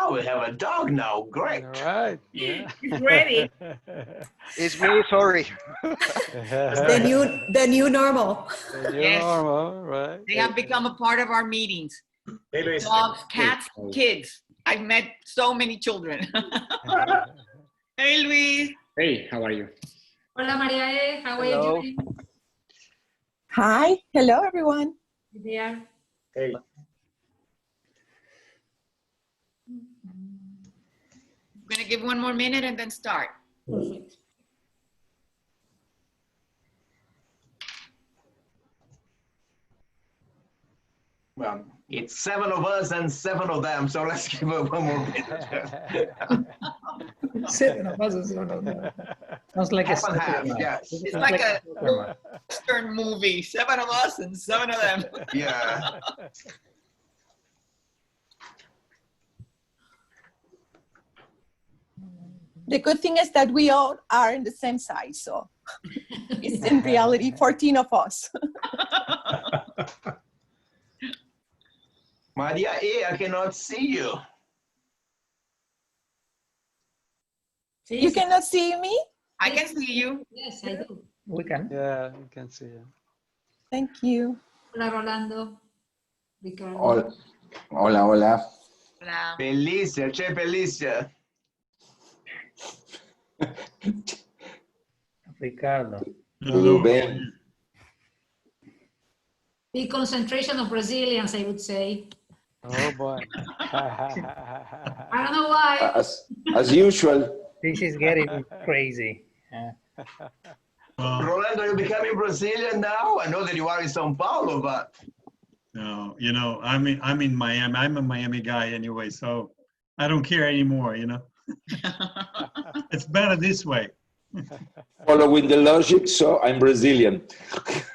Oh, we have a dog now. Great. All right. Yeah. He's ready. It's me, sorry. The new normal. The new Yes. normal, right? They have become a part of our meetings. Hey, Luis. Dogs, cats, kids. I've met so many children. Hey, Luis. Hey, how are you? Hola, María. How are Hello. you doing? Hi, hello everyone. There. Hey. I'm going to give one more minute and then start. Perfect. Well, it's 7 of us and 7 of them, so let's give it one more minute. 7 of us and 7 of them. Sounds like Half a and half, cinema. yes. It's like a Western movie. 7 of us and 7 of them. Yeah. The good thing is that we all are in the same size, so it's in reality 14 of us. Maria E., I cannot see you. You cannot see me? I can see you. Yes, I do. We can. Yeah, you can see it. Thank you. Hola, Rolando. Ricardo. Hola, hola. Hola. Hola. Felicia, c'è Felicia. Ricardo. Tudo bem? Big concentration of Brazilians, I would say. Oh boy. I don't know why. As usual. This is getting crazy. Rolando, you're becoming Brazilian now? I know that you are in São Paulo, but No, you know, I'm in Miami. I'm a Miami guy anyway, so I don't care anymore, you know. It's better this way. Following the logic, so I'm Brazilian.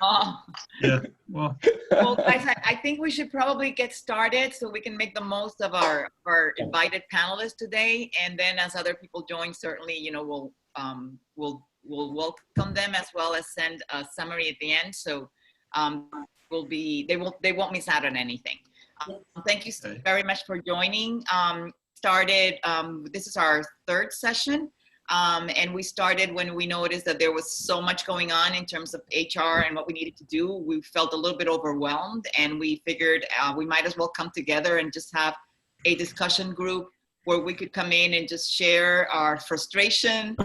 Oh. Yeah, well, Well, guys, I think we should probably get started so we can make the most of our invited panelists today. And then as other people join, certainly, you know, we'll welcome them as well as send a summary at the end. So they won't miss out on anything. Thank you so very much for joining. This is our 3rd session. And we started when we noticed that there was so much going on in terms of HR and what we needed to do. We felt a little bit overwhelmed, and we figured we might as well come together and just have a discussion group where we could come in and just share our frustration,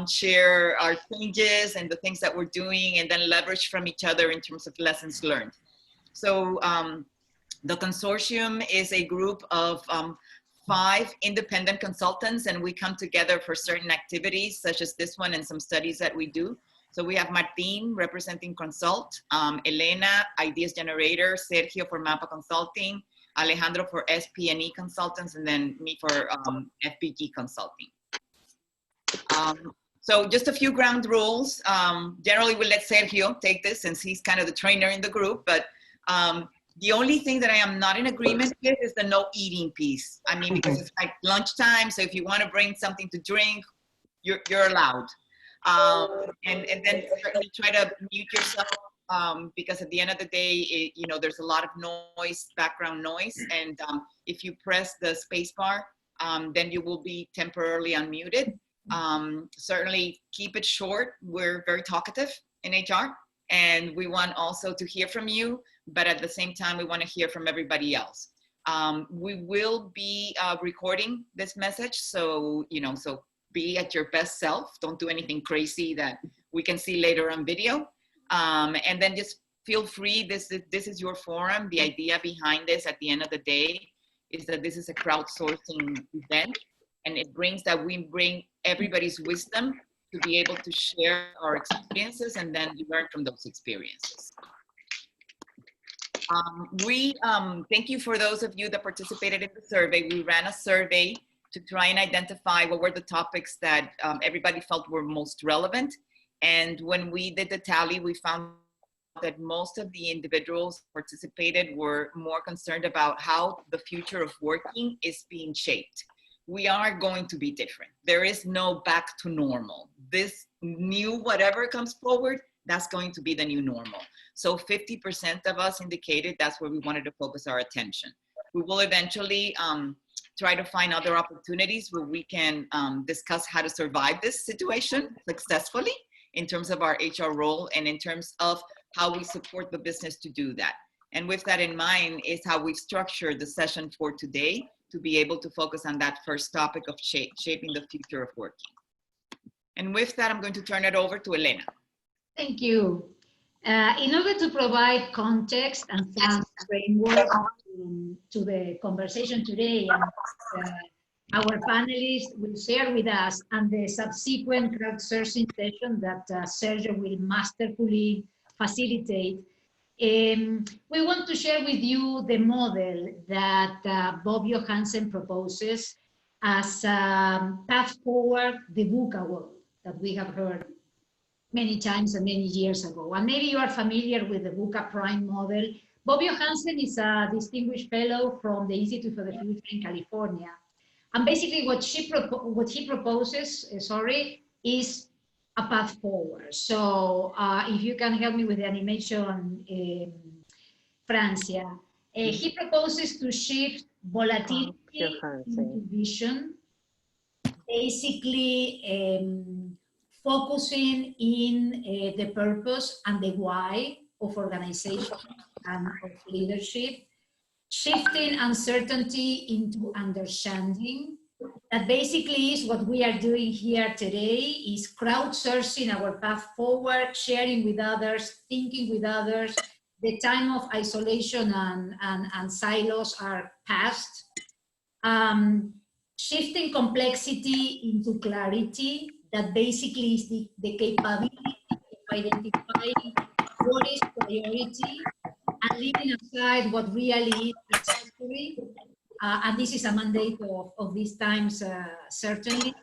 share our changes and the things that we're doing, and then leverage from each other in terms of lessons learned. So the Consortium is a group of 5 independent consultants, and we come together for certain activities such as this one and some studies that we do. So we have Martin representing Consult, Elena, Ideas Generator, Sergio for MAPA Consulting, Alejandro for SP&E Consultants, and then me for FPG Consulting. So just a few ground rules. Generally, we'll let Sergio take this since he's kind of the trainer in the group, but the only thing that I am not in agreement with is the no eating piece. I mean, because it's like lunchtime, so if you want to bring something to drink, you're allowed. And then certainly try to mute yourself because at the end of the day, you know, there's a lot of noise, background noise, and if you press the space bar, then you will be temporarily unmuted. Certainly keep it short. We're very talkative in HR, and we want also to hear from you, but at the same time, we want to hear from everybody else. We will be recording this message, so, you know, so be at your best self. Don't do anything crazy that we can see later on video. And then just feel free, this is your forum. The idea behind this at the end of the day is that this is a crowdsourcing event, and it brings that we bring everybody's wisdom to be able to share our experiences and then learn from those experiences. Thank you for those of you that participated in the survey. We ran a survey to try and identify what were the topics that everybody felt were most relevant. And when we did the tally, we found that most of the individuals participated were more concerned about how the future of working is being shaped. We are going to be different. There is no back to normal. This new whatever comes forward, that's going to be the new normal. So 50% of us indicated that's where we wanted to focus our attention. We will eventually try to find other opportunities where we can discuss how to survive this situation successfully in terms of our HR role and in terms of how we support the business to do that. And with that in mind is how we've structured the session for today to be able to focus on that first topic of shaping the future of working. And with that, I'm going to turn it over to Elena. Thank you. In order to provide context and some framework to the conversation today, and our panelists will share with us and the subsequent crowdsourcing session that Sergio will masterfully facilitate, we want to share with you the model that Bob Johansen proposes as path forward the VUCA world that we have heard many times and many years ago. And maybe you are familiar with the VUCA Prime model. Bob Johansen is a distinguished fellow from the Institute for the Future in California. And basically what he proposes, is a path forward. So if you can help me with the animation, Francia. He proposes to shift volatility into vision, basically focusing in the purpose and the why of organization and of leadership, shifting uncertainty into understanding. That basically is what we are doing here today, is crowdsourcing our path forward, sharing with others, thinking with others. The time of isolation and silos are past. Shifting complexity into clarity, that basically is the capability of identifying what is priority and leaving aside what really is accessory. And this is a mandate of these times, certainly.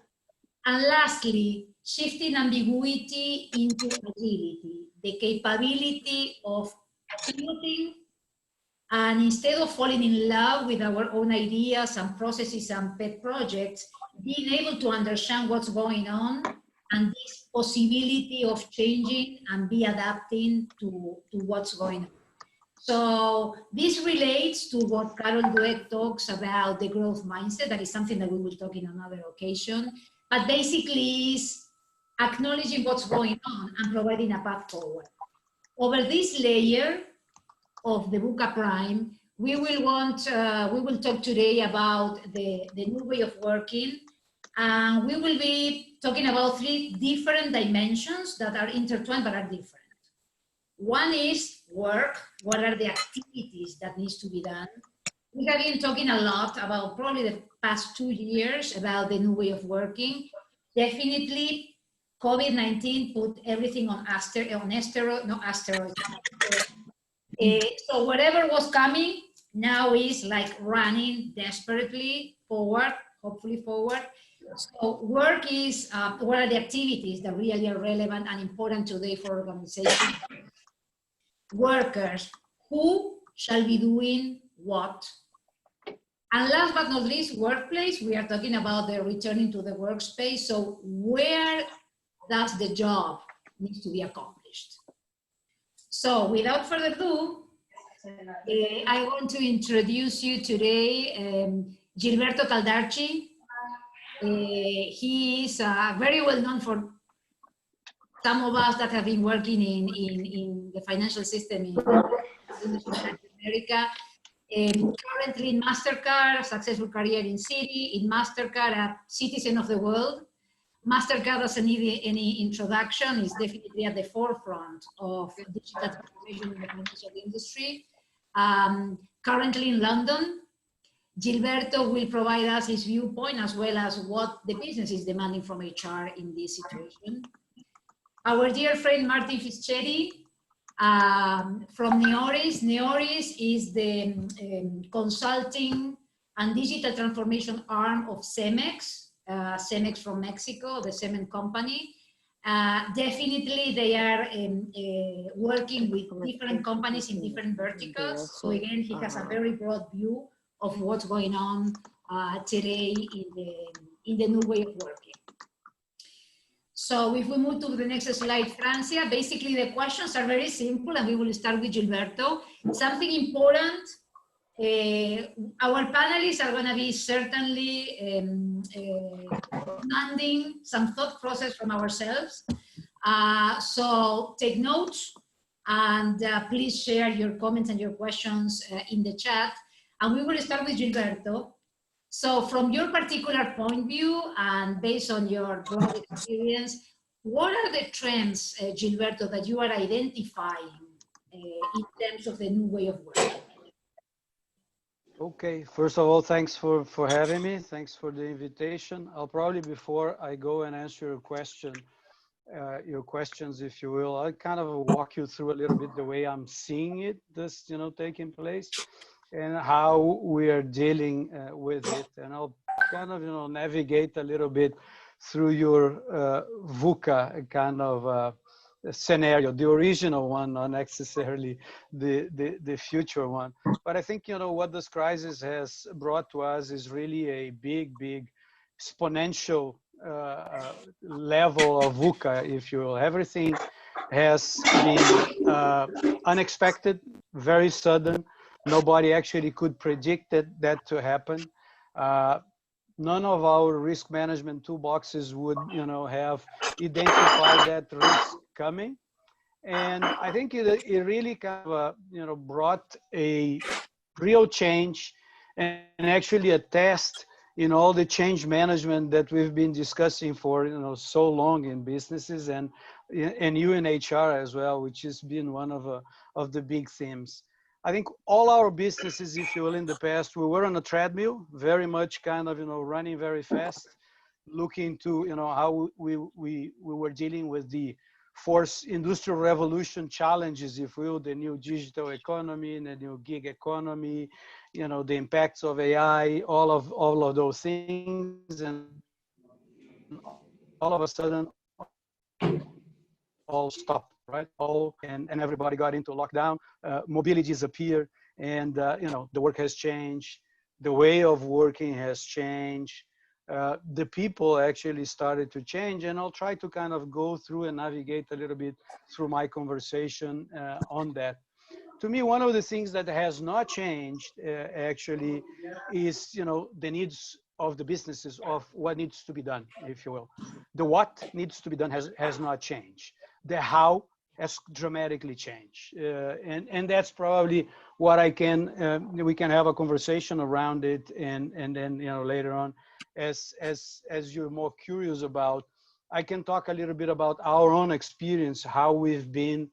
And lastly, shifting ambiguity into agility, the capability of pivoting, and instead of falling in love with our own ideas and processes and pet projects, being able to understand what's going on and this possibility of changing and be adapting to what's going on. So this relates to what Carol Dweck talks about, the growth mindset. That is something that we will talk in another occasion, but basically is acknowledging what's going on and providing a path forward. Over this layer of the VUCA Prime, we will talk today about the new way of working, and we will be talking about 3 different dimensions that are intertwined but are different. One is work. What are the activities that needs to be done? We have been talking a lot about, probably the past 2 years, about the new way of working. Definitely, COVID-19 put everything on asteroids. So whatever was coming now is like running desperately forward, hopefully forward. So work is, what are the activities that really are relevant and important today for organizations? Workers, who shall be doing what? And last but not least, workplace. We are talking about the returning to the workspace. So where does the job need to be accomplished? So without further ado, I want to introduce you today Gilberto Caldarci. He is very well known for some of us that have been working in the financial system in Latin America. Currently in MasterCard, a successful career in Citi, in MasterCard, a citizen of the world. MasterCard doesn't need any introduction, is definitely at the forefront of digital transformation in the financial industry. Currently in London, Gilberto will provide us his viewpoint as well as what the business is demanding from HR in this situation. Our dear friend Martin Fischetti from Neoris. Neoris is the consulting and digital transformation arm of Cemex. Cemex from Mexico, the cement company. Definitely they are working with different companies in different verticals. So again, he has a very broad view of what's going on today in the new way of working. So if we move to the next slide, Francia, basically the questions are very simple and we will start with Gilberto. Something important Our panelists are going to be certainly demanding some thought process from ourselves. So take notes and please share your comments and your questions in the chat. And we will start with Gilberto. So from your particular point of view and based on your broad experience, what are the trends, Gilberto, that you are identifying in terms of the new way of working? Okay, first of all, thanks for having me. Thanks for the invitation. I'll probably, before I go and answer your questions, if you will, I'll kind of walk you through a little bit the way I'm seeing it, this, taking place, and how we are dealing with it. And I'll kind of, navigate a little bit through your VUCA kind of scenario, the original one, not necessarily the future one. But I think, what this crisis has brought to us is really a big exponential level of VUCA, if you will. Everything has been unexpected, very sudden. Nobody actually could predict that to happen. None of our risk management toolboxes would, have identified that risk coming. And I think it really kind of, brought a real change and actually a test in all the change management that we've been discussing for, so long in businesses and you in HR as well, which has been one of the big themes. I think all our businesses, if you will, in the past, we were on a treadmill, very much kind of, running very fast, looking to, how we were dealing with the fourth industrial revolution challenges, if you will, the new digital economy and the new gig economy, the impacts of AI, all of those things, and all of a sudden, all stopped, right? And everybody got into lockdown, mobility disappeared, and the work has changed, the way of working has changed, the people actually started to change, and I'll try to kind of go through and navigate a little bit through my conversation on that. To me, one of the things that has not changed actually is, the needs of the businesses of what needs to be done, if you will. The what needs to be done has not changed. The how has dramatically changed. And that's probably what we can have a conversation around it. And then, later on, as you're more curious about, I can talk a little bit about our own experience, how we've been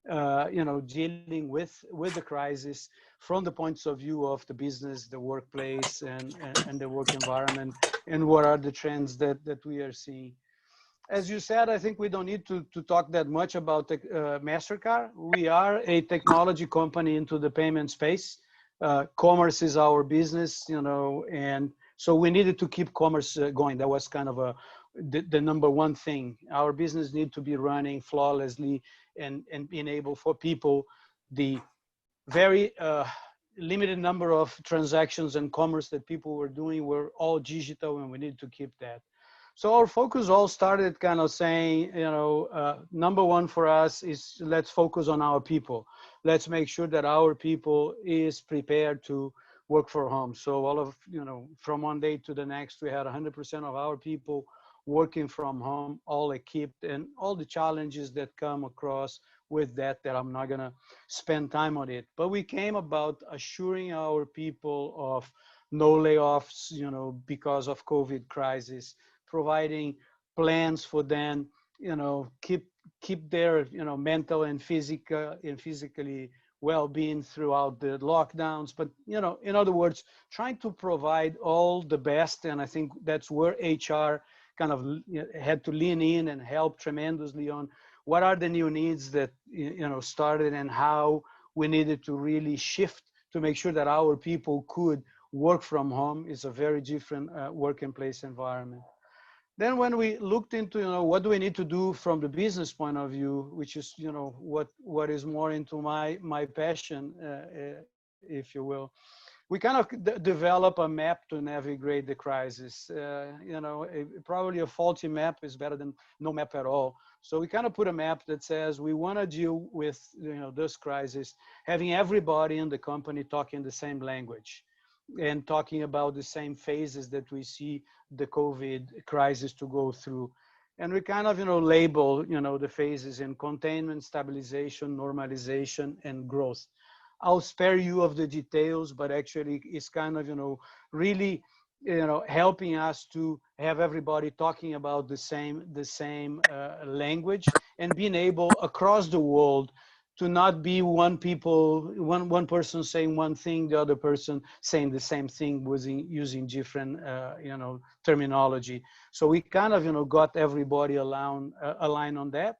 dealing with the crisis from the points of view of the business, the workplace, and the work environment, and what are the trends that we are seeing. As you said, I think we don't need to talk that much about MasterCard. We are a technology company into the payment space. Commerce is our business, and so we needed to keep commerce going. That was kind of the number one thing. Our business need to be running flawlessly and being able for people, the very limited number of transactions and commerce that people were doing were all digital, and we need to keep that. So our focus all started kind of saying, number one for us is let's focus on our people. Let's make sure that our people is prepared to work from home. So all of, from one day to the next, we had 100% of our people working from home, all equipped, and all the challenges that come across with that I'm not gonna spend time on it. But we came about assuring our people of no layoffs, because of COVID crisis, providing plans for them, keep their, mental and physically well-being throughout the lockdowns. But, in other words, trying to provide all the best. And I think that's where HR kind of had to lean in and help tremendously on what are the new needs that, started, and how we needed to really shift to make sure that our people could work from home. Is a very different working place environment. Then when we looked into, what do we need to do from the business point of view, which is, what is more into my passion, if you will, we kind of develop a map to navigate the crisis. Probably a faulty map is better than no map at all. So we kind of put a map that says we want to deal with this crisis, having everybody in the company talking the same language and talking about the same phases that we see the COVID crisis to go through. And we kind of label the phases in containment, stabilization, normalization, and growth. I'll spare you of the details, but actually it's kind of, really, helping us to have everybody talking about the same language and being able across the world to not be one person saying one thing, the other person saying the same thing using different, terminology. So we kind of, got everybody aligned on that.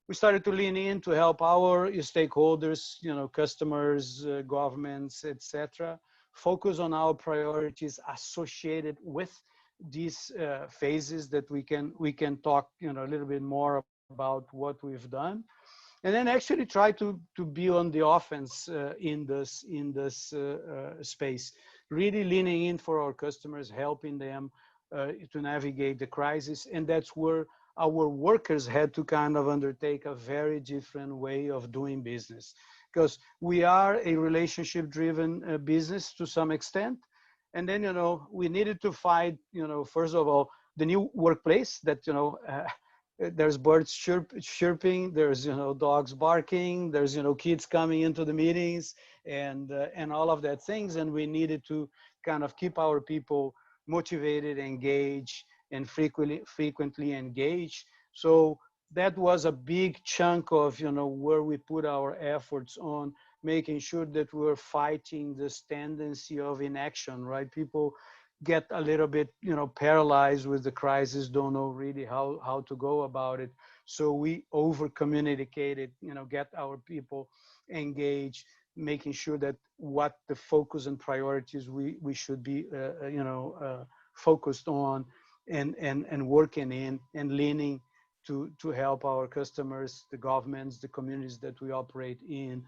We started to lean in to help our stakeholders, customers, governments, etc., focus on our priorities associated with these phases that we can talk, a little bit more about what we've done, and then actually try to be on the offense in this space, really leaning in for our customers, helping them to navigate the crisis, and that's where our workers had to kind of undertake a very different way of doing business, because we are a relationship-driven business to some extent. And then, we needed to find, first of all, the new workplace that, there's birds chirping, there's, dogs barking, there's, kids coming into the meetings and all of that things. And we needed to kind of keep our people motivated, engaged, and frequently engaged. So that was a big chunk of, where we put our efforts on making sure that we're fighting this tendency of inaction, right? People get a little bit, paralyzed with the crisis, don't know really how to go about it. So we over communicated, get our people engaged, making sure that what the focus and priorities we should be, focused on and working in and leaning to help our customers, the governments, the communities that we operate in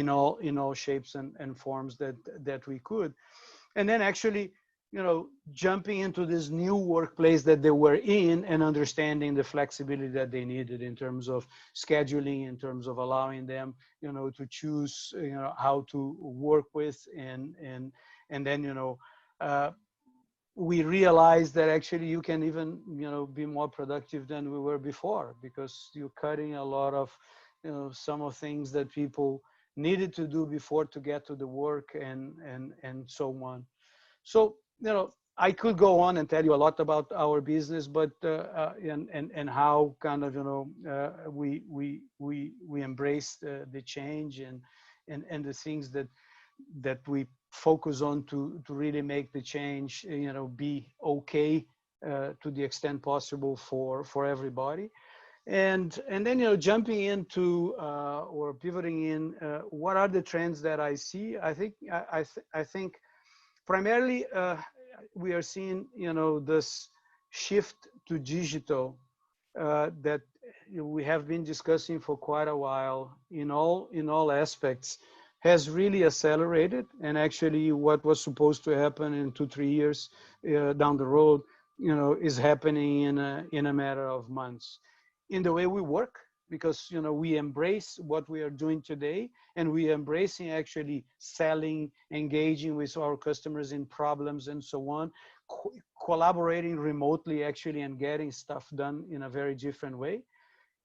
all shapes and forms that we could. And then actually, jumping into this new workplace that they were in and understanding the flexibility that they needed in terms of scheduling, in terms of allowing them, to choose, how to work with, and then, we realized that actually you can even, be more productive than we were before, because you're cutting a lot of, some of things that people needed to do before to get to the work and so on. So, I could go on and tell you a lot about our business, but and how kind of, we embrace the change and the things that we focus on to really make the change, be okay to the extent possible for everybody. And then, jumping into or pivoting in, what are the trends that I see? I think primarily we are seeing, this shift to digital that we have been discussing for quite a while in all aspects, has really accelerated. And actually what was supposed to happen in 2-3 years down the road, is happening in a matter of months. In the way we work, because, we embrace what we are doing today, and we embracing actually selling, engaging with our customers in problems and so on, collaborating remotely actually, and getting stuff done in a very different way.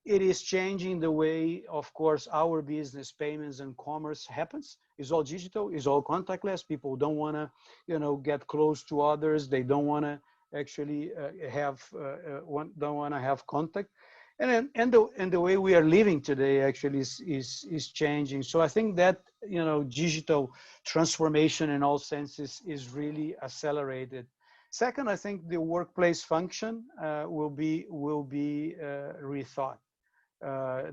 It is changing the way, of course, our business, payments and commerce happens. It's all digital, it's all contactless. People don't want to, get close to others. They don't want to actually don't want to have contact. And the way we are living today actually is changing. So I think that, digital transformation in all senses is really accelerated. Second, I think the workplace function will be rethought.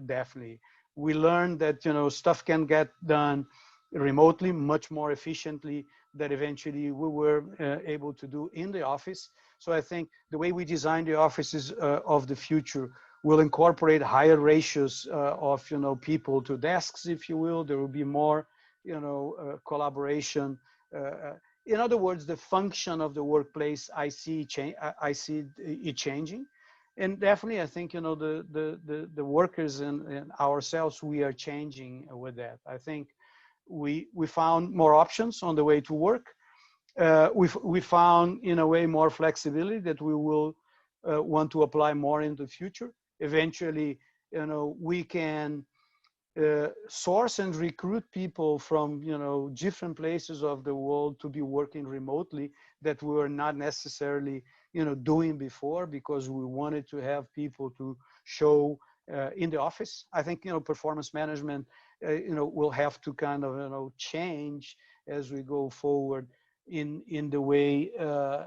Definitely. We learned that, stuff can get done remotely much more efficiently than eventually we were able to do in the office. So I think the way we design the offices of the future will incorporate higher ratios of, people to desks, if you will. There will be more, collaboration in other words, the function of the workplace, I see it changing. And definitely, I think, you know, the workers and ourselves, we are changing with that. I think we found more options on the way to work. We found, in a way, more flexibility that we will want to apply more in the future. Eventually, you know, we can source and recruit people from, you know, different places of the world to be working remotely that we were not necessarily, you know, doing before, because we wanted to have people to show in the office. I think, you know, performance management, you know, will have to kind of, you know, change as we go forward in the way,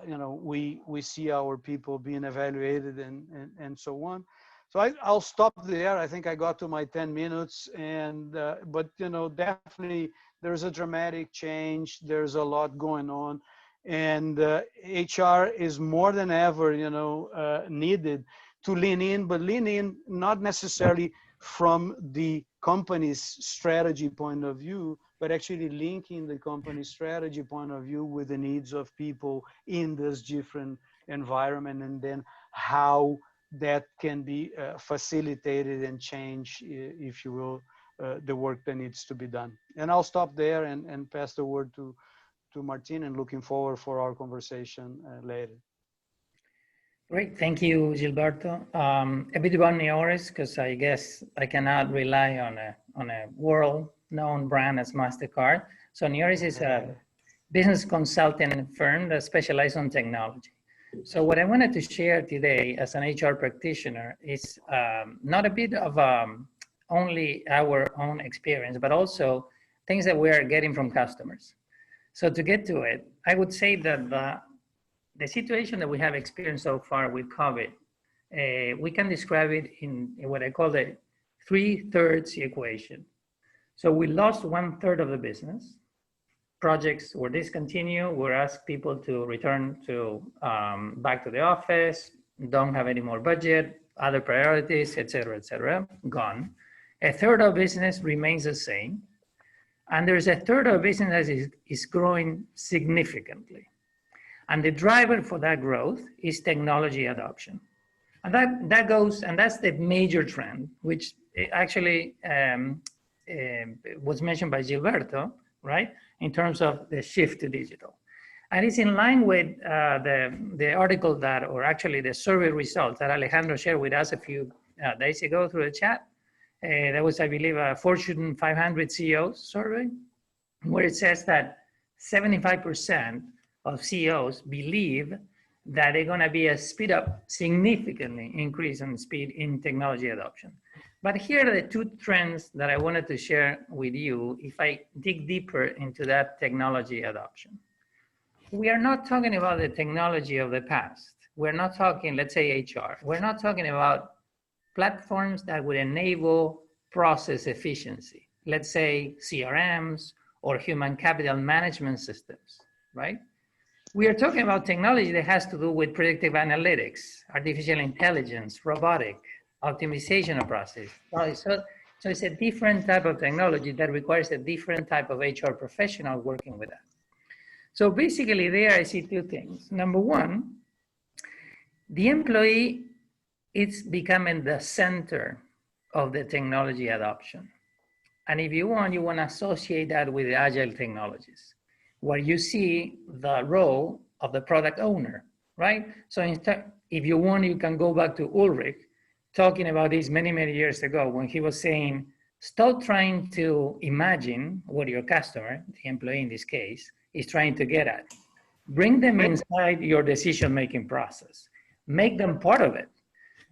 you know, we see our people being evaluated and so on. So I'll stop there. I think I got to my 10 minutes, and but, you know, definitely there's a dramatic change. There's a lot going on, and HR is more than ever, you know, needed to lean in, but lean in not necessarily from the company's strategy point of view, but actually linking the company's strategy point of view with the needs of people in this different environment, and then how that can be facilitated and changed, if you will, the work that needs to be done. And I'll stop there and pass the word to Martin, and looking forward for our conversation later. Great, thank you, Gilberto. A bit about Neoris, because I guess I cannot rely on a world-known brand as MasterCard. So Neoris is a business consulting firm that specializes on technology. So what I wanted to share today as an HR practitioner is not a bit of only our own experience, but also things that we are getting from customers. So to get to it, I would say that the situation that we have experienced so far with COVID, we can describe it in what I call the 3/3 equation. So we lost 1/3 of the business. Projects were discontinued. We're asked people to return to back to the office, don't have any more budget, other priorities, et cetera, gone. 1/3 of business remains the same. And there's 1/3 of business that is growing significantly. And the driver for that growth is technology adoption. And that goes, and that's the major trend, which actually was mentioned by Gilberto, right? In terms of the shift to digital. And it's in line with the article that, or actually the survey results that Alejandro shared with us a few days ago through the chat. That was, I believe, a Fortune 500 CEOs survey, where it says that 75% of CEOs believe that they're gonna be a speed up, significantly increase in speed in technology adoption. But here are the two trends that I wanted to share with you if I dig deeper into that technology adoption. We are not talking about the technology of the past. We're not talking, let's say, HR. We're not talking about platforms that would enable process efficiency. Let's say CRMs or human capital management systems, right? We are talking about technology that has to do with predictive analytics, artificial intelligence, robotic, optimization of process. So it's a different type of technology that requires a different type of HR professional working with that. So basically there I see two things. Number one, the employee is becoming the center of the technology adoption. And if you want to associate that with the agile technologies, where you see the role of the product owner, right? So if you want, you can go back to Ulrich, talking about this many, many years ago when he was saying, stop trying to imagine what your customer, the employee in this case, is trying to get at. Bring them inside your decision-making process. Make them part of it.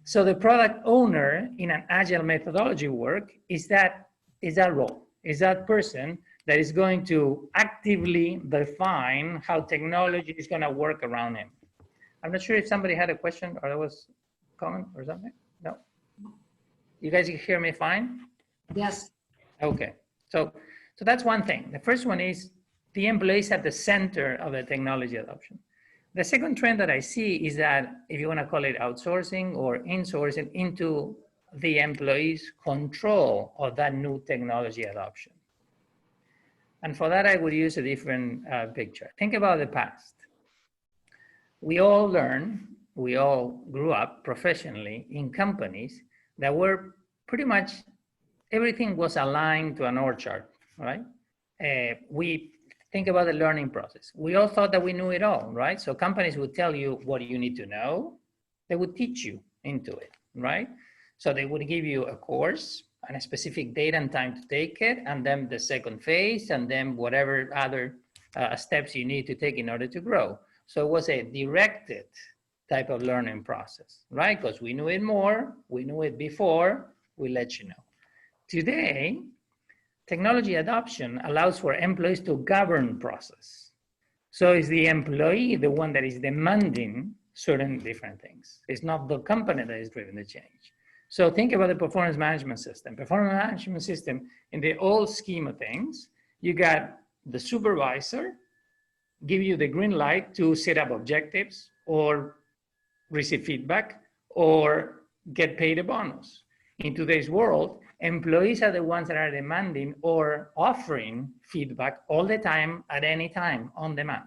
So the product owner in an agile methodology work is that role, is that person that is going to actively define how technology is going to work around him. I'm not sure if somebody had a question or there was a comment or something. No? You guys hear me fine? Yes. Okay. So that's one thing. The first one is the employees at the center of the technology adoption. The second trend that I see is that, if you want to call it outsourcing or insourcing, into the employees' control of that new technology adoption. And for that, I would use a different picture. Think about the past. We all learn, we all grew up professionally in companies that were pretty much, everything was aligned to an org chart, right? We think about the learning process. We all thought that we knew it all, right? So companies would tell you what you need to know. They would teach you into it, right? So they would give you a course and a specific date and time to take it, and then the second phase, and then whatever other steps you need to take in order to grow. So it was a directed type of learning process, right? Because we knew it more, we knew it before, we let you know. Today, technology adoption allows for employees to govern process. So is the employee the one that is demanding certain different things? It's not the company that is driving the change. So think about the performance management system. Performance management system, in the old scheme of things, you got the supervisor give you the green light to set up objectives or receive feedback or get paid a bonus. In today's world, employees are the ones that are demanding or offering feedback all the time, at any time, on demand.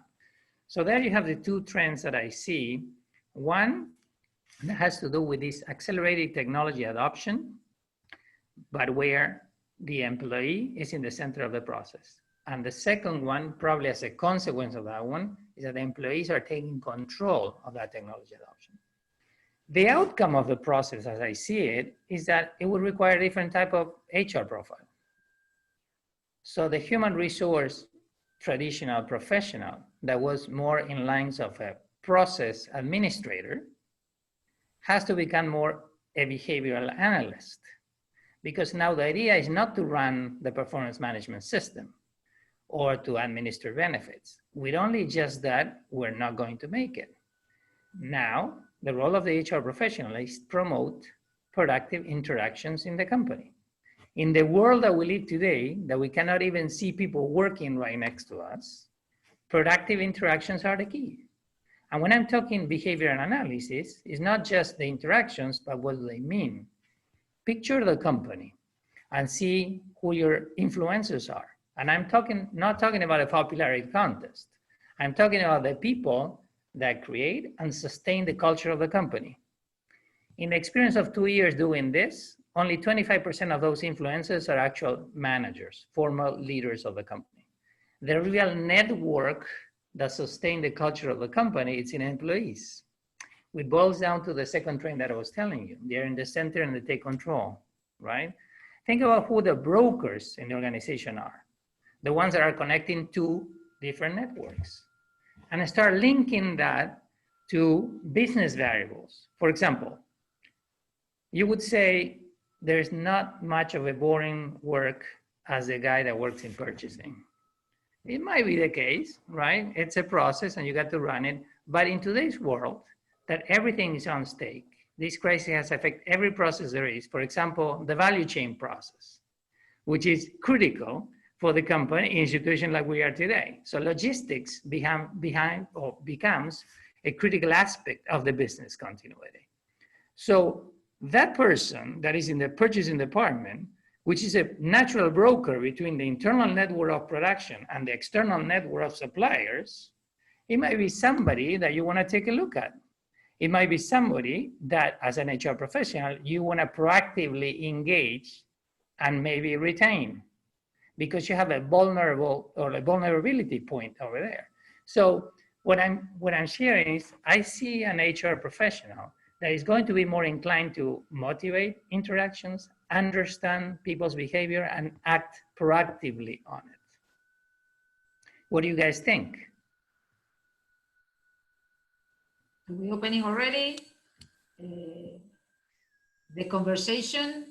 So there you have the two trends that I see. One that has to do with this accelerated technology adoption, but where the employee is in the center of the process. And the second one, probably as a consequence of that one, is that the employees are taking control of that technology adoption. The outcome of the process, as I see it, is that it would require a different type of HR profile. So the human resource traditional professional that was more in lines of a process administrator has to become more a behavioral analyst, because now the idea is not to run the performance management system or to administer benefits. With only just that, we're not going to make it. Now, the role of the HR professional is to promote productive interactions in the company. In the world that we live today, that we cannot even see people working right next to us, productive interactions are the key. And when I'm talking behavioral analysis, it's not just the interactions, but what do they mean? Picture the company and see who your influencers are. And I'm not talking about a popularity contest. I'm talking about the people that create and sustain the culture of the company. In the experience of 2 years doing this, only 25% of those influencers are actual managers, formal leaders of the company. The real network that sustain the culture of the company, it's in employees. It boils down to the second trend that I was telling you. They're in the center and they take control, right? Think about who the brokers in the organization are. The ones that are connecting to different networks. And start linking that to business variables. For example, you would say there's not much of a boring work as a guy that works in purchasing. It might be the case, right? It's a process and you got to run it. But in today's world, that everything is on stake. This crisis has affected every process there is. For example, the value chain process, which is critical for the company in a situation like we are today. So logistics becomes a critical aspect of the business continuity. So that person that is in the purchasing department, which is a natural broker between the internal network of production and the external network of suppliers, it might be somebody that you want to take a look at. It might be somebody that, as an HR professional, you want to proactively engage and maybe retain, because you have a vulnerable or a vulnerability point over there. So what I'm sharing is I see an HR professional that is going to be more inclined to motivate interactions, understand people's behavior, and act proactively on it. What do you guys think? Are we opening already the conversation?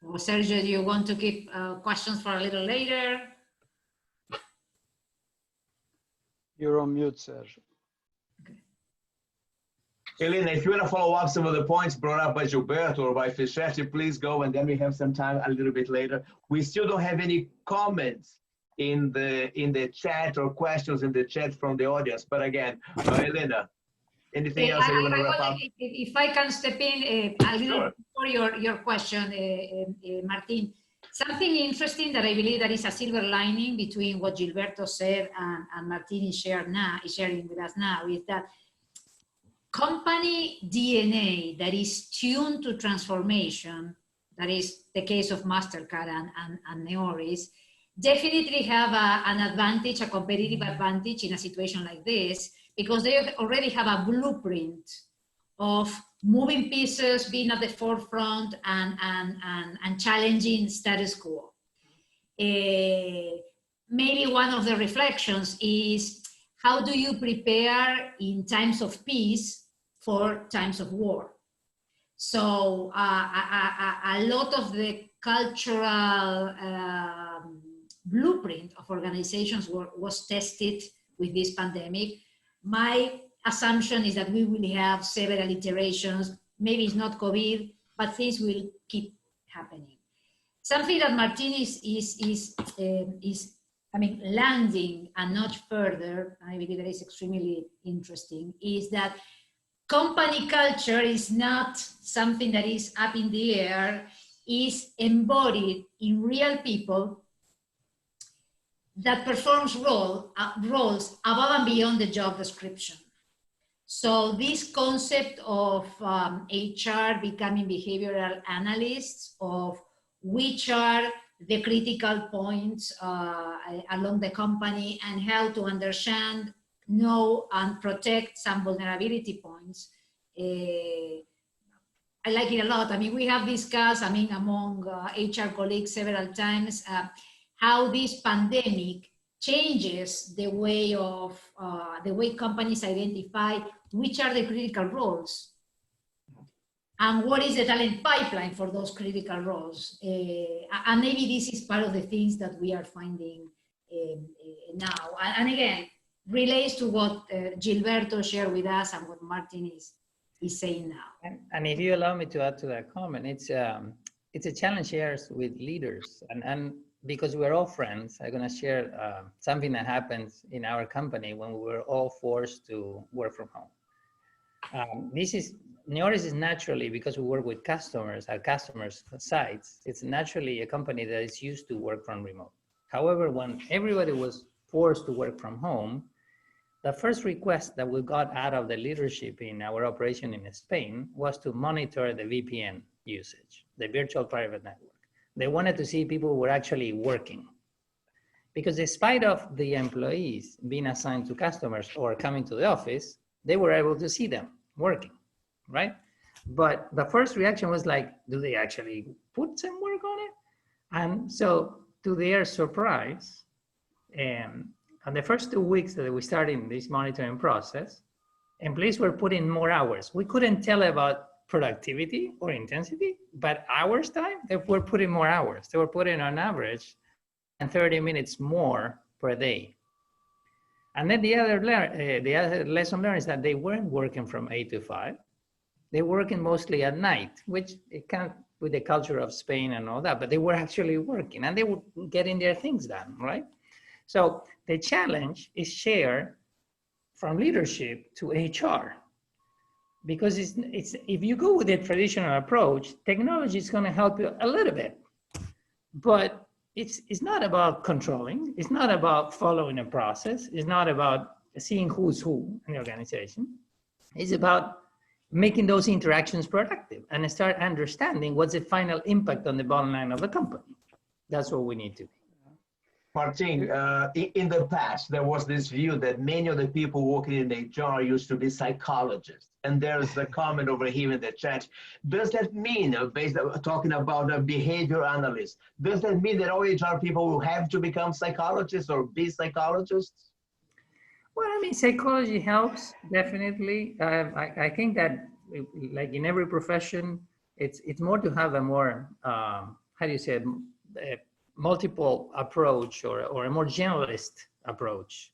Or Sergio, do you want to keep questions for a little later? You're on mute, Sergio. Elena, if you want to follow up some of the points brought up by Gilberto or by Fischetti, please go, and then we have some time a little bit later. We still don't have any comments in the chat or questions in the chat from the audience. But again, Elena, anything else that you want to wrap up? If I can step in a little for your question, Martin. Something interesting that I believe that is a silver lining between what Gilberto said and Martin is sharing with us now is that company DNA that is tuned to transformation, that is the case of MasterCard and Neoris, definitely have an advantage, a competitive advantage in a situation like this, because they already have a blueprint of moving pieces, being at the forefront and challenging status quo. Maybe one of the reflections is, how do you prepare in times of peace for times of war? So a lot of the cultural blueprint of organizations was tested with this pandemic. My assumption is that we will have several iterations. Maybe it's not COVID, but things will keep happening. Something that Martin is landing a notch further, I believe that is extremely interesting, is that company culture is not something that is up in the air, is embodied in real people that performs roles above and beyond the job description. So this concept of HR becoming behavioral analysts, of which are the critical points along the company and how to understand, know, and protect some vulnerability points. I like it a lot. I mean, we have discussed, among HR colleagues several times, how this pandemic changes the way companies identify which are the critical roles and what is the talent pipeline for those critical roles. And maybe this is part of the things that we are finding now. And again, relates to what Gilberto shared with us and what Martin is saying now. And if you allow me to add to that comment, it's a challenge here with leaders. And because we're all friends, I'm going to share something that happens in our company when we were all forced to work from home. Neoris is naturally, because we work with customers, our customers' sites, it's naturally a company that is used to work from remote. However, when everybody was forced to work from home, the first request that we got out of the leadership in our operation in Spain was to monitor the VPN usage, the virtual private network. They wanted to see people who were actually working. Because despite of the employees being assigned to customers or coming to the office, they were able to see them working, right? But the first reaction was like, do they actually put some work on it? And so to their surprise, on the first 2 weeks that we started this monitoring process, employees were putting more hours. We couldn't tell about productivity or intensity, but hours time, they were putting more hours. They were putting on average 30 minutes more per day. And then the other lesson learned is that they weren't working from 8 to 5. They were working mostly at night, which it can't with the culture of Spain and all that, but they were actually working and they were getting their things done, right? So the challenge is shared from leadership to HR, because it's if you go with the traditional approach, technology is going to help you a little bit, but it's not about controlling, it's not about following a process, it's not about seeing who's who in the organization. It's about making those interactions productive and start understanding what's the final impact on the bottom line of the company. That's what we need to do. Martin, in the past, there was this view that many of the people working in HR used to be psychologists. And there's a comment over here in the chat. Does that mean, based on talking about a behavior analyst, does that mean that all HR people will have to become psychologists or be psychologists? Well, I mean, psychology helps, definitely. I think that, like in every profession, it's more to have a more, how do you say it, multiple approach or a more generalist approach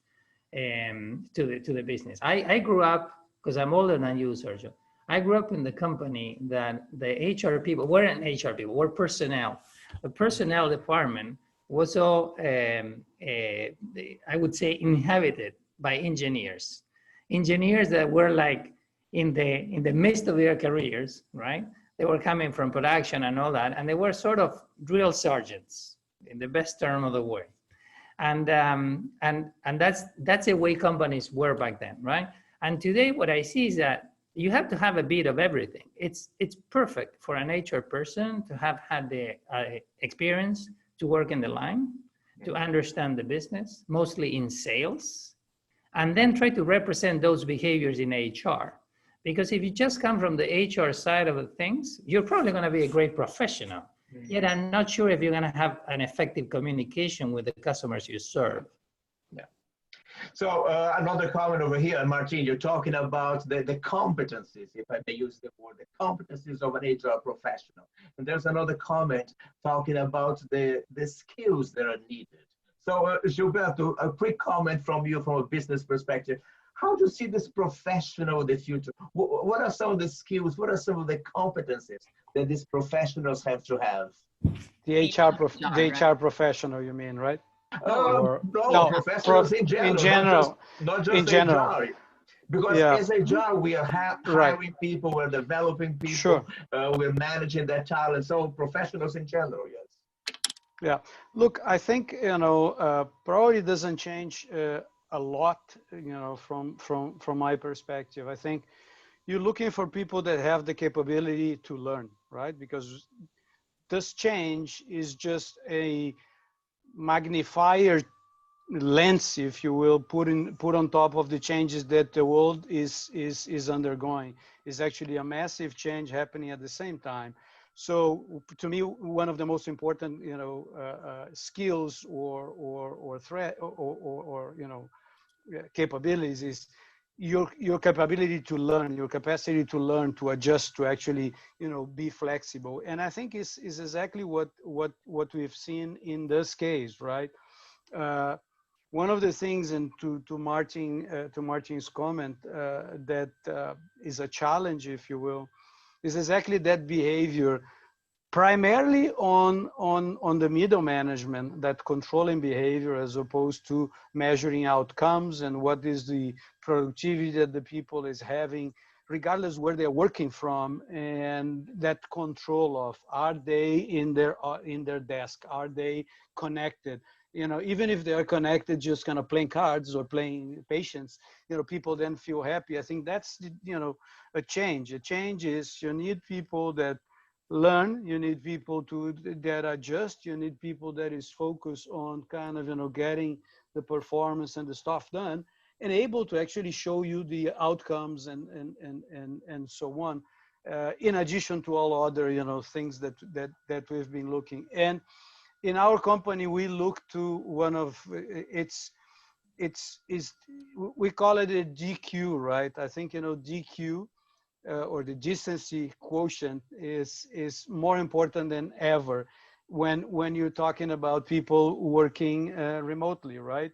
to the business. I grew up, because I'm older than you, Sergio. I grew up in the company that the HR people, weren't HR people, were personnel. The personnel department was all, I would say, inhabited by engineers. Engineers that were like in the midst of their careers, right? They were coming from production and all that, and they were sort of drill sergeants in the best term of the word. And that's the way companies were back then, right? And today what I see is that you have to have a bit of everything. It's perfect for an HR person to have had the experience to work in the line, to understand the business, mostly in sales, and then try to represent those behaviors in HR. Because if you just come from the HR side of the things, you're probably going to be a great professional. Yet I'm not sure if you're going to have an effective communication with the customers you serve. Yeah. So another comment over here, Martin, you're talking about the competencies, if I may use the word, the competencies of an HR professional. And there's another comment talking about the skills that are needed. So Gilberto, a quick comment from you from a business perspective. How do you see this professional of the future? What are some of the skills? What are some of the competencies that these professionals have to have? The HR professional, you mean, right? No, professionals in general. Not just HR. Because as HR, we are hiring people, we're developing people, we're managing their talent. So professionals in general, yes. Yeah, look, I think, probably doesn't change a lot, from my perspective. I think you're looking for people that have the capability to learn, right? Because this change is just a magnifier lens, if you will, put on top of the changes that the world is undergoing. Is actually a massive change happening at the same time. So to me, one of the most important, skills or threat or capabilities is your capability to learn, your capacity to learn, to adjust, to actually, be flexible. And I think is exactly what we've seen in this case, right? One of the things, and to Martin's comment, that is a challenge, if you will, is exactly that behavior, primarily on the middle management, that controlling behavior as opposed to measuring outcomes and what is the productivity that the people is having, regardless where they're working from, and that control of, are they in their desk, are they connected? Even if they are connected, just kind of playing cards or playing patience, people then feel happy. I think that's, a change. A change is you need people that learn, you need people that adjust, you need people that is focused on kind of, getting the performance and the stuff done, and able to actually show you the outcomes and so on, in addition to all other, things that we've been looking. And in our company, we look to one of we call it a DQ, right? I think, DQ, or the decency quotient is more important than ever when you're talking about people working remotely, right?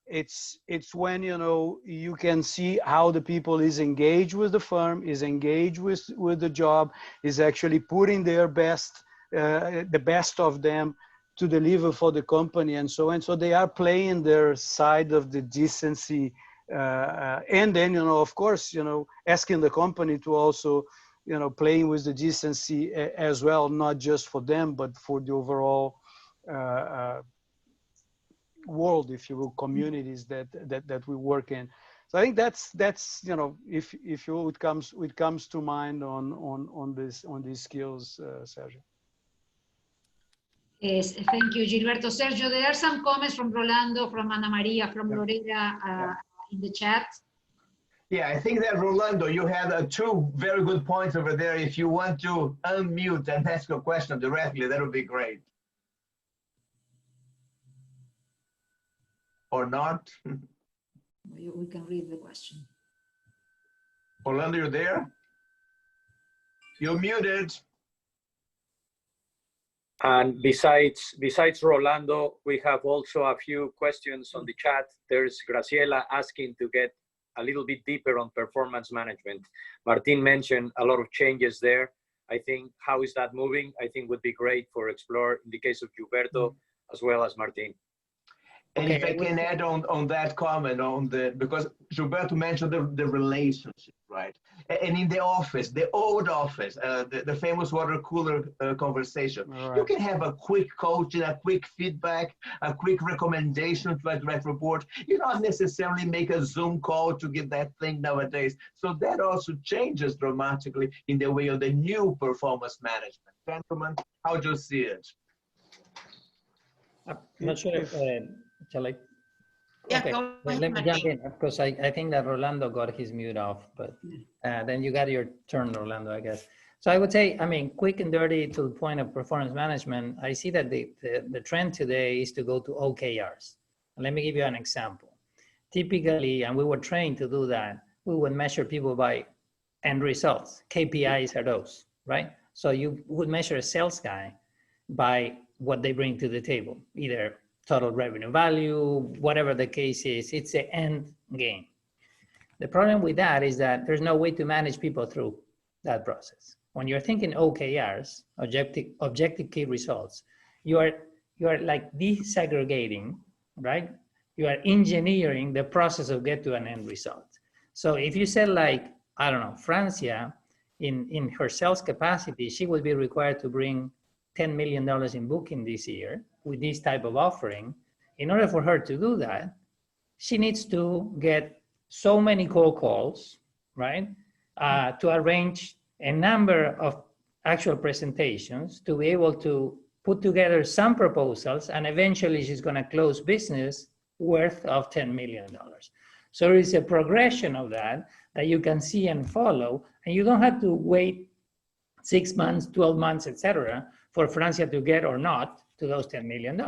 It's when, you can see how the people is engaged with the firm, is engaged with the job, is actually putting their best, the best of them to deliver for the company and so on. So they are playing their side of the decency, and then, of course, asking the company to also, playing with the decency as well, not just for them, but for the overall world, if you will, communities that we work in. So I think that's if you will, it comes to mind on these skills, Sergio. Yes, thank you, Gilberto. Sergio, there are some comments from Rolando, from Ana Maria, from Lorena in the chat. Yeah, I think that Rolando, you had two very good points over there. If you want to unmute and ask a question directly, that would be great. Or not? We can read the question. Orlando, you there? You're muted. And besides Rolando, we have also a few questions on the chat. There's Graciela asking to get a little bit deeper on performance management. Martin mentioned a lot of changes there. I think, how is that moving? I think would be great for explore in the case of Gilberto as well as Martin. And Okay, if I can add on that comment on because Gilberto mentioned the relationship, right? And in the office, the old office, the famous water cooler conversation, you can have a quick coaching, a quick feedback, a quick recommendation to a direct report. You don't necessarily make a Zoom call to get that thing nowadays. So that also changes dramatically in the way of the new performance management. Gentlemen, how do you see it? I'm not sure if, shall I? Yeah, Okay, go ahead, let me jump Martin. in because I think that Rolando got his mute off, but then you got your turn, Rolando, I guess. So I would say, I mean, quick and dirty to the point of performance management, I see that the trend today is to go to OKRs. And let me give you an example. Typically, and we were trained to do that, we would measure people by end results. KPIs are those, right? So you would measure a sales guy by what they bring to the table, either total revenue value, whatever the case is, it's the end game. The problem with that is that there's no way to manage people through that process. When you're thinking OKRs, objective key results, you are like desegregating, right? You are engineering the process of get to an end result. So if you said like, I don't know, Francia, in her sales capacity, she would be required to bring $10 million in booking this year with this type of offering. In order for her to do that, she needs to get so many cold calls, right? To arrange a number of actual presentations to be able to put together some proposals, and eventually she's going to close business worth of $10 million. So there is a progression of that you can see and follow, and you don't have to wait 6 months, 12 months, etc., for Francia to get or not to those $10 million.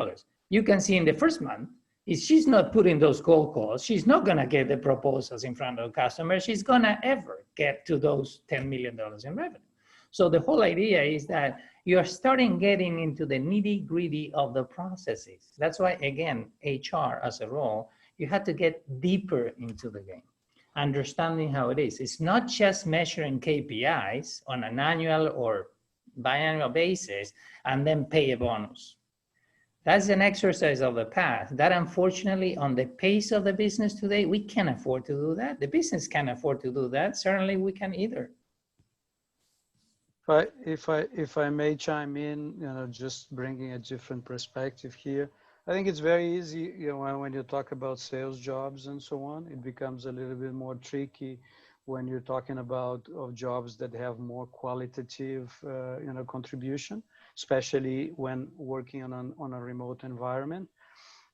You can see in the first month, if she's not putting those cold calls, she's not going to get the proposals in front of the customer. She's going to ever get to those $10 million in revenue. So the whole idea is that you're starting getting into the nitty gritty of the processes. That's why, again, HR as a role, you have to get deeper into the game, understanding how it is. It's not just measuring KPIs on an annual or biannual basis and then pay a bonus. That's an exercise of the past that unfortunately on the pace of the business today, we can't afford to do that. The business can't afford to do that. Certainly we can either. If I may chime in, just bringing a different perspective here. I think it's very easy, when you talk about sales jobs and so on, it becomes a little bit more tricky when you're talking about jobs that have more qualitative, contribution, especially when working on a remote environment.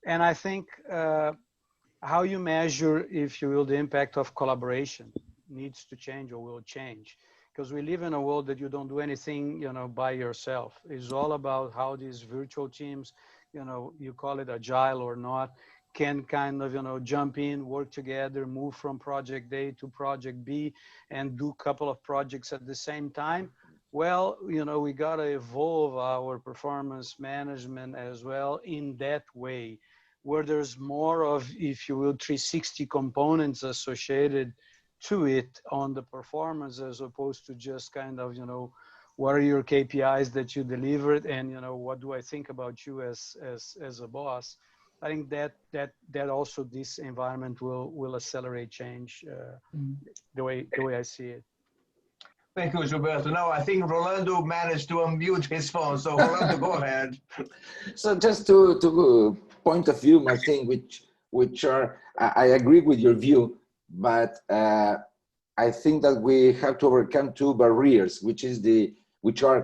And I think how you measure, if you will, the impact of collaboration needs to change or will change. Because we live in a world that you don't do anything, by yourself. It's all about how these virtual teams, you call it agile or not, can kind of, jump in, work together, move from project A to project B and do a couple of projects at the same time. Well, we got to evolve our performance management as well in that way, where there's more of, if you will, 360 components associated to it on the performance, as opposed to just kind of, what are your KPIs that you delivered, and what do I think about you as a boss? I think that also this environment will accelerate change the way I see it. Thank you, Gilberto. No, I think Rolando managed to unmute his phone, so Rolando, go ahead. So just to point of view, Martin, which are, I agree with your view, but I think that we have to overcome two barriers, which are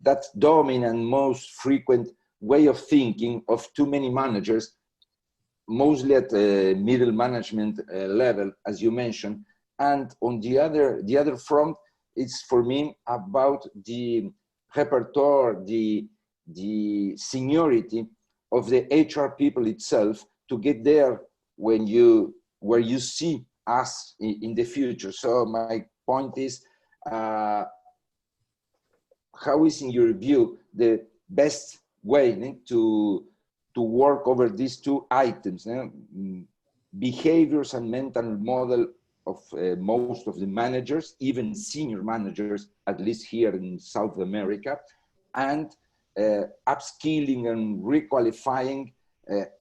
that dominant, most frequent way of thinking of too many managers, mostly at the middle management level, as you mentioned, and on the other front, it's for me about the repertoire, the seniority of the HR people itself to get there where you see us in the future. So my point is, how is, in your view, the best way to work over these two items, behaviors and mental model of most of the managers, even senior managers, at least here in South America, and upskilling and requalifying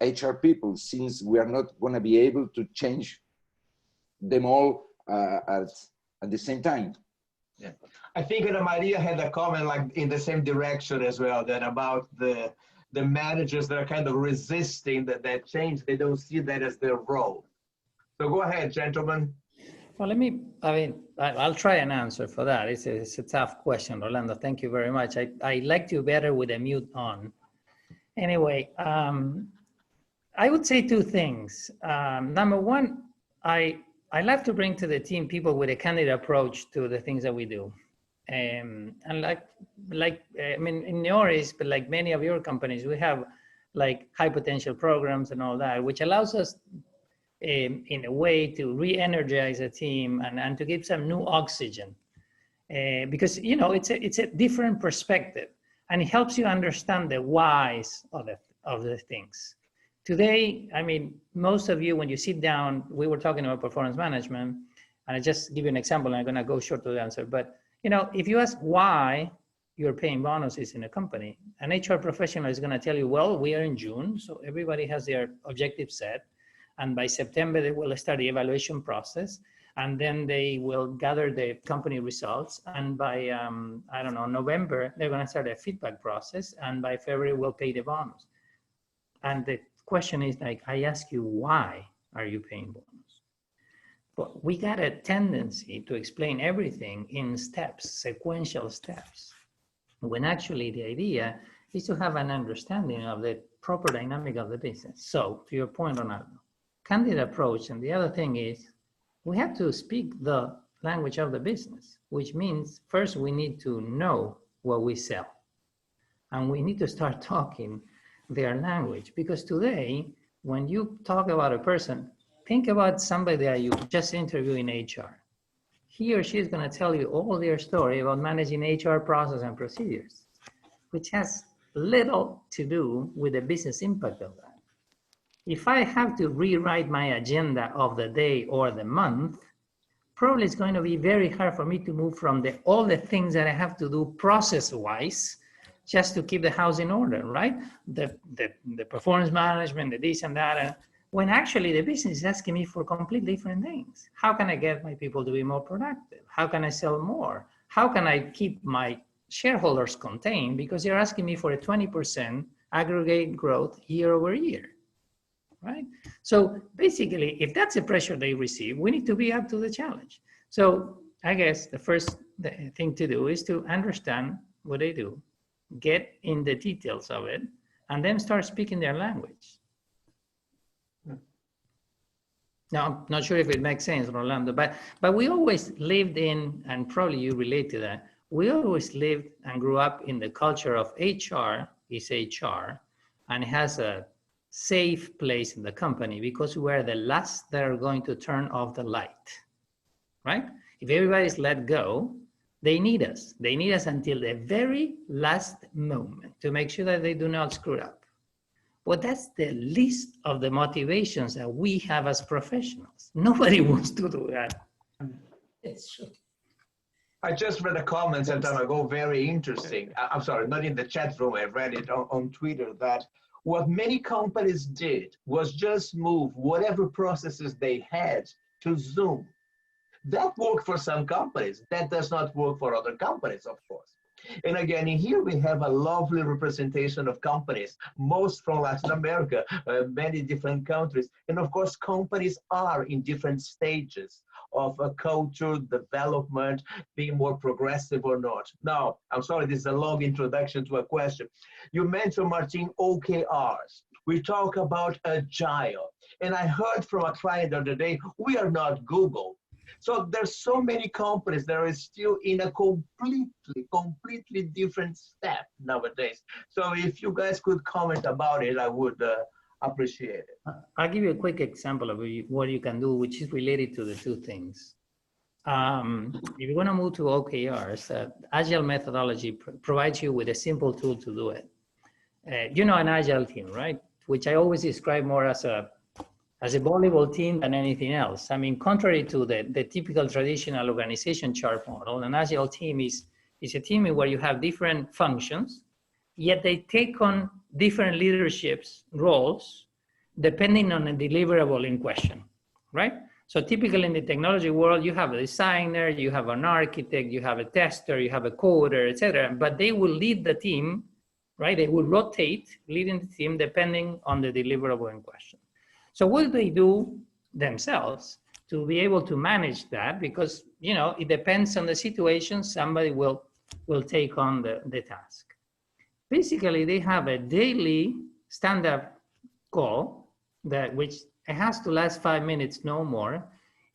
HR people, since we are not going to be able to change them all at the same time. Yeah, I think Ana Maria had a comment like in the same direction as well, that about the managers that are kind of resisting that change. They don't see that as their role. So go ahead, gentlemen. Well, I'll try an answer for that. It's a tough question, Rolando. Thank you very much. I liked you better with a mute on. Anyway, I would say two things. Number one, I like to bring to the team people with a candid approach to the things that we do. And in Neoris, but like many of your companies, we have like high potential programs and all that, which allows us in a way to re-energize a team and to give some new oxygen. Because, you know, it's a different perspective, and it helps you understand the whys of the things. Today, I mean, most of you, when you sit down, we were talking about performance management, and I just give you an example, and I'm gonna go short to the answer. But, you know, if you ask why you're paying bonuses in a company, an HR professional is gonna tell you, well, we are in June, so everybody has their objectives set. And by September, they will start the evaluation process. And then they will gather the company results. And by, I don't know, November, they're gonna start a feedback process. And by February, we'll pay the bonus. And the question is like, I ask you, why are you paying bonus? But we got a tendency to explain everything in steps, sequential steps, when actually the idea is to have an understanding of the proper dynamic of the business. So to your point, Ronaldo, candid approach. And the other thing is, we have to speak the language of the business, which means first we need to know what we sell. And we need to start talking their language, because today, when you talk about a person, think about somebody that you just interviewed in HR. He or she is going to tell you all their story about managing HR process and procedures, which has little to do with the business impact of that. If I have to rewrite my agenda of the day or the month, probably it's going to be very hard for me to move from all the things that I have to do process-wise just to keep the house in order, right? The performance management, the this and that, when actually the business is asking me for completely different things. How can I get my people to be more productive? How can I sell more? How can I keep my shareholders contained? Because they're asking me for a 20% aggregate growth year over year. Right? So basically, if that's the pressure they receive, we need to be up to the challenge. So I guess the first thing to do is to understand what they do, get in the details of it, and then start speaking their language. Now, I'm not sure if it makes sense, Rolando, but we always lived in, and probably you relate to that, we always lived and grew up in the culture of HR is HR, and it has a safe place in the company because we're the last that are going to turn off the light, right? If everybody's let go, they need us. They need us until the very last moment to make sure that they do not screw up. But that's the least of the motivations that we have as professionals. Nobody wants to do that. It's true. I just read a comment some time ago, very interesting. I'm sorry, not in the chat room, I read it on Twitter, that what many companies did was just move whatever processes they had to Zoom. That worked for some companies. That does not work for other companies, of course. And again, in here we have a lovely representation of companies, most from Latin America, many different countries. And of course, companies are in different stages of a culture development, being more progressive or not. Now, I'm sorry, this is a long introduction to a question. You mentioned, Martin, OKRs. We talk about agile. And I heard from a client the other day, we are not Google. So there's so many companies that are still in a completely different step nowadays. So if you guys could comment about it, I would appreciate it. I'll give you a quick example of what you can do, which is related to the two things. If you're going to move to OKRs, Agile methodology provides you with a simple tool to do it. You know, an Agile team, right? Which I always describe more as a volleyball team than anything else. I mean, contrary to the typical traditional organization chart model, an Agile team is a team where you have different functions yet they take on different leaderships roles depending on the deliverable in question, right? So typically in the technology world, you have a designer, you have an architect, you have a tester, you have a coder, etc. But they will lead the team, right? They will rotate leading the team depending on the deliverable in question. So what do they do themselves to be able to manage that? Because, you know, it depends on the situation, somebody will take on the task. Basically, they have a daily stand-up call which it has to last 5 minutes, no more,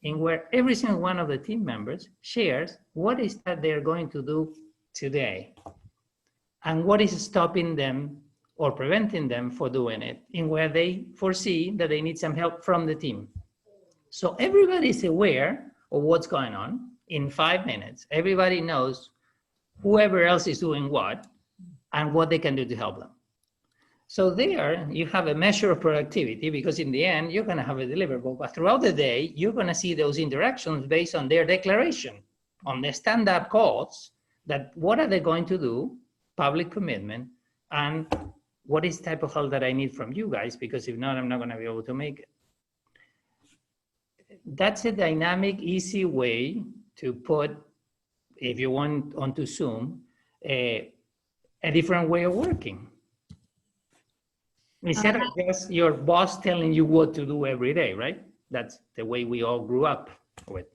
in where every single one of the team members shares what is that they're going to do today and what is stopping them or preventing them from doing it, in where they foresee that they need some help from the team. So everybody is aware of what's going on in 5 minutes. Everybody knows whoever else is doing what and what they can do to help them. So there you have a measure of productivity, because in the end, you're gonna have a deliverable, but throughout the day, you're gonna see those interactions based on their declaration, on the stand-up calls, that what are they going to do, public commitment, and what is type of help that I need from you guys, because if not, I'm not gonna be able to make it. That's a dynamic, easy way to put, if you want onto Zoom, a different way of working. Instead of just your boss telling you what to do every day, right? That's the way we all grew up with.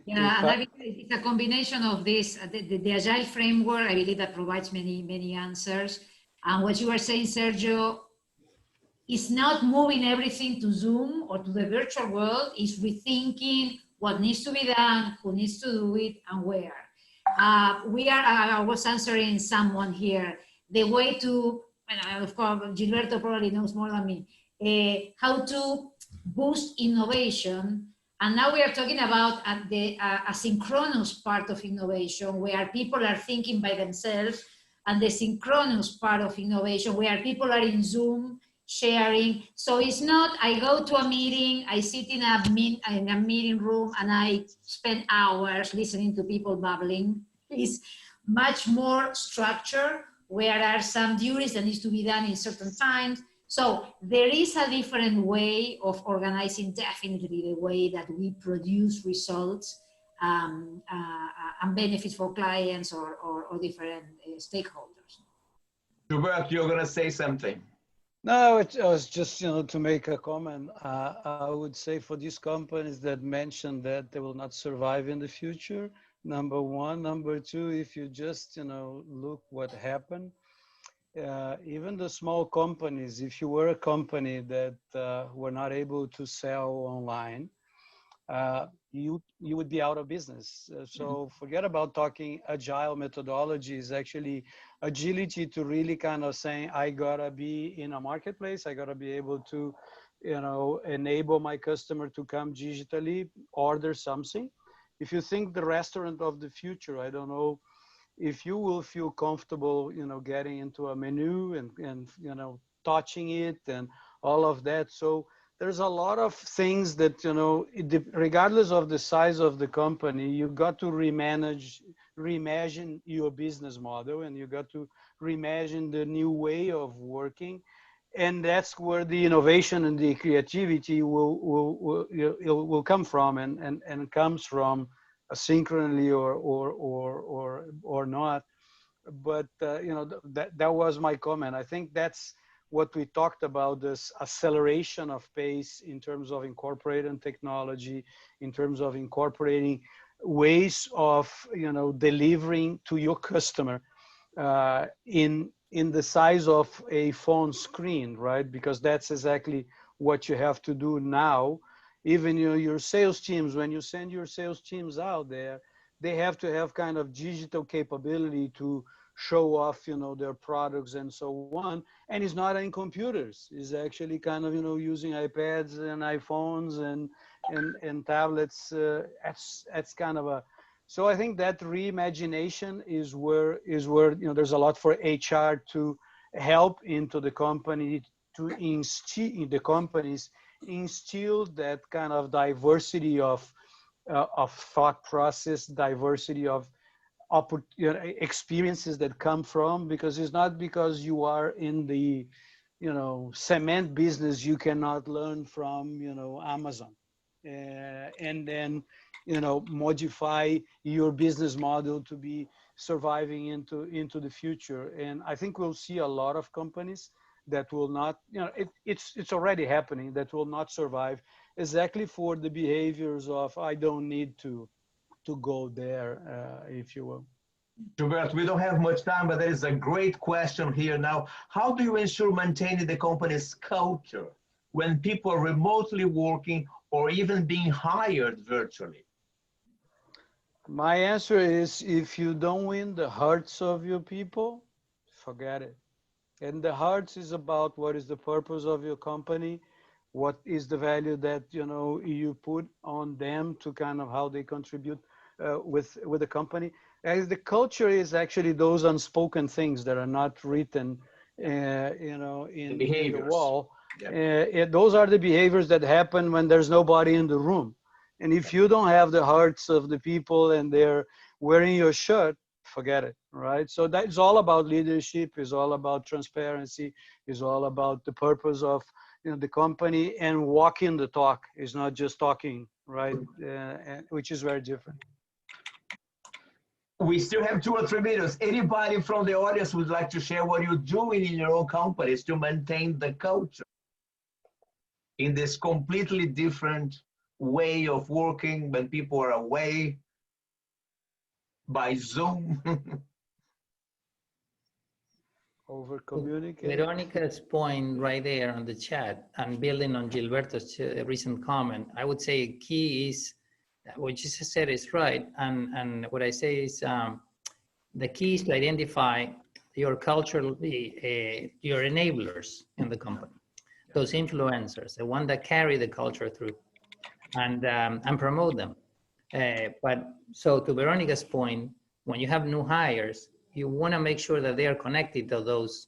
Yeah, and I believe it's a combination of this, the Agile framework, I believe that provides many answers. And what you were saying, Sergio, is not moving everything to Zoom or to the virtual world, is rethinking what needs to be done, who needs to do it, and where. I was answering someone here, the way to, and of course, Gilberto probably knows more than me, how to boost innovation. And now we are talking about the asynchronous part of innovation, where people are thinking by themselves, and the synchronous part of innovation, where people are in Zoom sharing. So it's not, I go to a meeting, I sit in a meeting room, and I spend hours listening to people babbling. It's much more structured, where there are some duties that needs to be done in certain times. So there is a different way of organizing, definitely the way that we produce results and benefits for clients or different stakeholders. Gilberto, you're going to say something. No, it was just, to make a comment. I would say for these companies that mentioned that they will not survive in the future, number one. Number two, if you just, look what happened, even the small companies, if you were a company that were not able to sell online, you would be out of business. So forget about talking agile methodologies, actually agility to really kind of saying, I gotta be in a marketplace, I gotta be able to, enable my customer to come digitally, order something. If you think the restaurant of the future, I don't know if you will feel comfortable, getting into a menu and touching it and all of that. So there's a lot of things that, regardless of the size of the company, you got to reimagine your business model, and you got to reimagine the new way of working. And that's where the innovation and the creativity will come from, and comes from asynchronously or not. But that was my comment. I think that's what we talked about, this acceleration of pace in terms of incorporating technology, in terms of incorporating ways of delivering to your customer in the size of a phone screen, right? Because that's exactly what you have to do now. Even your sales teams, when you send your sales teams out there, they have to have kind of digital capability to show off, their products and so on. And it's not in computers. It's actually kind of, using iPads and iPhones and tablets. That's kind of a, so I think that reimagination is where there's a lot for HR to help into the company, to instill the companies, instill that kind of diversity of thought process, diversity of experiences that come from, because it's not because you are in the, cement business, you cannot learn from, Amazon, and then, modify your business model to be surviving into the future. And I think we'll see a lot of companies that will not, it's already happening, that will not survive exactly for the behaviors of, I don't need to go there, if you will. Gilberto, we don't have much time, but there is a great question here now. How do you ensure maintaining the company's culture when people are remotely working or even being hired virtually? My answer is, if you don't win the hearts of your people, forget it. And the hearts is about what is the purpose of your company, what is the value that you put on them to kind of how they contribute with the company. As the culture is actually those unspoken things that are not written, in the wall. Yep. Those are the behaviors that happen when there's nobody in the room. And if you don't have the hearts of the people and they're wearing your shirt, forget it, right? So that's all about leadership, is all about transparency, is all about the purpose of the company, and walking the talk, is not just talking, right? Which is very different. We still have 2 or 3 minutes. Anybody from the audience would like to share what you're doing in your own companies to maintain the culture in this completely different way of working when people are away by Zoom? Over communicate. Veronica's point right there on the chat, and building on Gilberto's recent comment, I would say key is, what you said is right, and what I say is the key is to identify your cultural, your enablers in the company, those influencers, the one that carry the culture through, and promote them. But so to Veronica's point, when you have new hires, you want to make sure that they are connected to those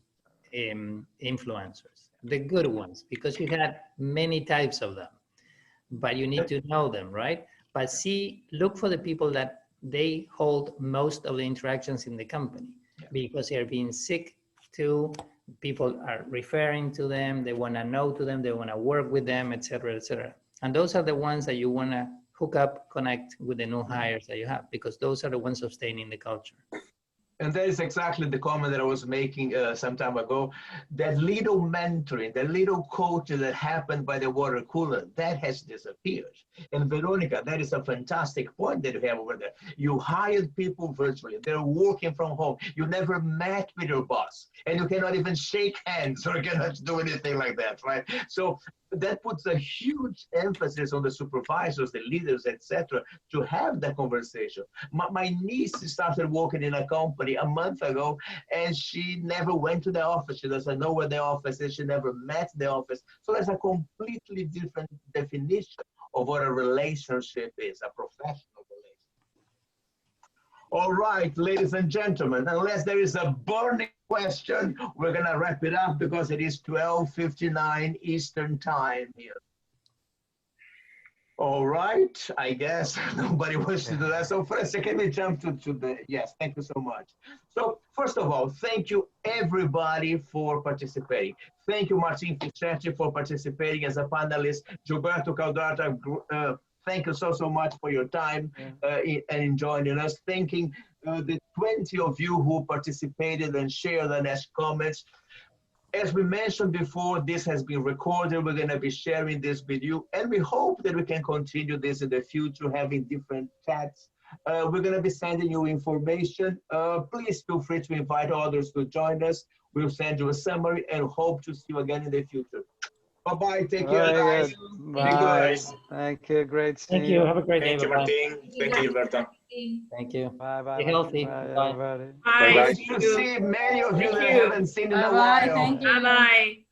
influencers, the good ones, because you had many types of them, but you need to know them, right? But look for the people that they hold most of the interactions in the company, because they're being sick to, people are referring to them, they want to know to them, they want to work with them, et cetera, et cetera. And those are the ones that you want to hook up, connect with the new hires that you have, because those are the ones sustaining the culture. And that is exactly the comment that I was making some time ago. That little mentoring, that little coaching that happened by the water cooler, that has disappeared. And Veronica, that is a fantastic point that you have over there. You hired people virtually. They're working from home. You never met with your boss. And you cannot even shake hands or cannot do anything like that, right? So that puts a huge emphasis on the supervisors, the leaders, etc., to have that conversation. My niece started working in a company a month ago, and she never went to the office. She doesn't know where the office is. She never met the office. So there's a completely different definition of what a relationship is, a professional relationship. All right, ladies and gentlemen, unless there is a burning question, we're going to wrap it up because it is 12:59 Eastern time here. All right, I guess nobody wants to do that. So first, can we jump to the, yes, thank you so much. So first of all, thank you everybody for participating. Thank you, Martin Fischetti, for participating as a panelist. Gilberto Caldata, thank you so much for your time and joining us. Thanking the 20 of you who participated and shared and asked comments. As we mentioned before, this has been recorded. We're going to be sharing this with you, and we hope that we can continue this in the future, having different chats. We're going to be sending you information. Please feel free to invite others to join us. We'll send you a summary and hope to see you again in the future. Bye-bye. Take care, guys. Bye. Thank you. Great seeing you. Thank you. Have a great day. Thank you, Martin. Thank you, Gilberto. Thank you. Bye-bye. Be healthy. Bye, everybody. Good to see many of you that I haven't seen in a while. Thank you. Bye-bye.